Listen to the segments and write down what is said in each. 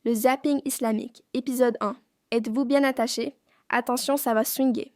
Le zapping islamique, épisode 1. Êtes-vous bien attaché? Attention, ça va swinguer.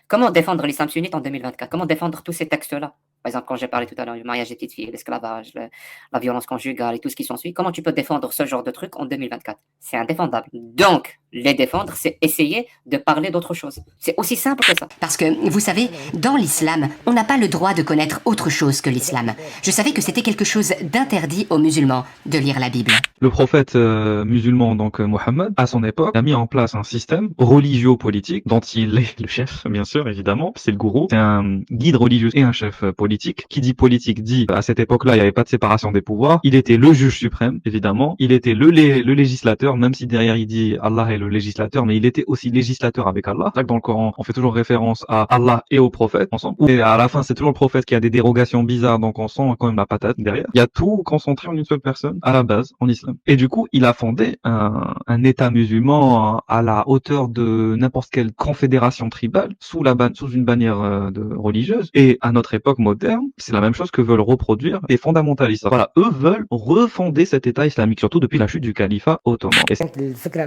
Comment défendre l'islam sunnite en 2024? Comment défendre tous ces textes-là? Par exemple, quand j'ai parlé tout à l'heure du mariage des petites filles, l'esclavage, la violence conjugale et tout ce qui s'ensuit, comment tu peux défendre ce genre de truc en 2024? C'est indéfendable. Donc, les défendre, c'est essayer de parler d'autre chose. C'est aussi simple que ça. Parce que, vous savez, dans l'islam, on n'a pas le droit de connaître autre chose que l'islam. Je savais que c'était quelque chose d'interdit aux musulmans de lire la Bible. Le prophète musulman, donc Mohammed, à son époque, a mis en place un système religieux-politique dont il est le chef, bien sûr, évidemment. C'est le gourou. C'est un guide religieux et un chef politique. Qui dit politique dit, à cette époque-là, il n'y avait pas de séparation des pouvoirs. Il était le juge suprême, évidemment. Il était le législateur, même si derrière il dit Allah est le législateur, mais il était aussi législateur avec Allah. C'est vrai que dans le Coran, on fait toujours référence à Allah et au prophète ensemble. Et à la fin, c'est toujours le prophète qui a des dérogations bizarres, donc on sent quand même la patate derrière. Il y a tout concentré en une seule personne, à la base, en islam. Et du coup, il a fondé un État musulman à la hauteur de n'importe quelle confédération tribale, sous une bannière religieuse. Et à notre époque moderne, c'est la même chose que veulent reproduire les fondamentalistes. Voilà, eux veulent refonder cet État islamique, surtout depuis la chute du califat ottoman.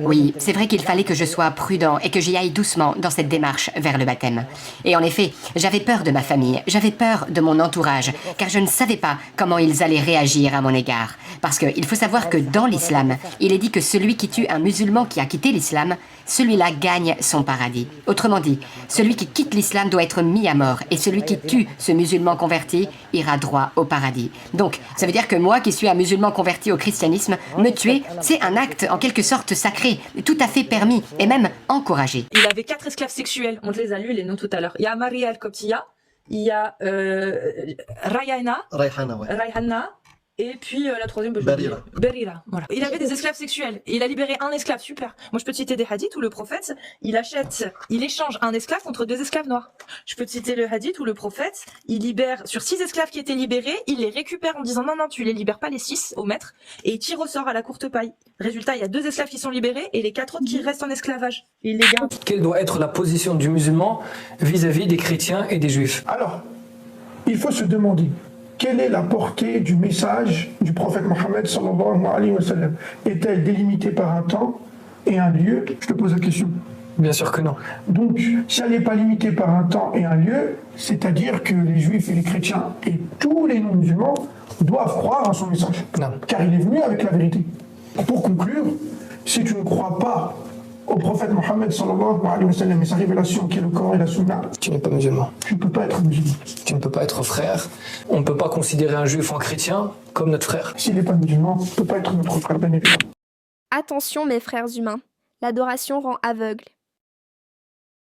Oui, c'est vrai qu'il fallait que je sois prudent et que j'y aille doucement dans cette démarche vers le baptême. Et en effet, j'avais peur de ma famille, j'avais peur de mon entourage, car je ne savais pas comment ils allaient réagir à mon égard. Parce qu'il faut savoir que dans l'islam, il est dit que celui qui tue un musulman qui a quitté l'islam, celui-là gagne son paradis. Autrement dit, celui qui quitte l'islam doit être mis à mort, et celui qui tue ce musulman converti ira droit au paradis. Donc, ça veut dire que moi, qui suis un musulman converti au christianisme, me tuer, c'est un acte en quelque sorte sacré, tout à fait permis, et même encouragé. Il avait 4 esclaves sexuels, on les a lus les noms tout à l'heure. Il y a Maria al-Qibtiyya, il y a Rayhana, et puis la troisième, Berira. Voilà. Il avait des esclaves sexuels. Et il a libéré un esclave, super. Moi, je peux te citer des hadiths où le prophète, il échange un esclave contre 2 esclaves noirs. Je peux te citer le hadith où le prophète, il libère, sur 6 esclaves qui étaient libérés, il les récupère en disant non, tu les libères pas les 6 au maître, et il tire au sort à la courte paille. Résultat, il y a 2 esclaves qui sont libérés et les 4 autres qui restent en esclavage. Il les garde. Quelle doit être la position du musulman vis-à-vis des chrétiens et des juifs? Alors, il faut se demander quelle est la portée du message du prophète Mohammed sallallahu alayhi wa sallam. Est-elle délimitée par un temps et un lieu? Je te pose la question. Bien sûr que non. Donc, si elle n'est pas limitée par un temps et un lieu, c'est-à-dire que les juifs et les chrétiens et tous les non-musulmans doivent croire à son message. Non. Car il est venu avec la vérité. Pour conclure, si tu ne crois pas au prophète Mohammed sallallahu alayhi wa sallam et sa révélation qui est le Coran et la Sunna, Tu n'es pas musulman. tu ne peux pas être musulman. Tu ne peux pas être frère. On ne peut pas considérer un juif ou un chrétien comme notre frère. S'il n'est pas musulman, il ne peut pas être notre frère, bien évidemment. Attention, mes frères humains. L'adoration rend aveugle.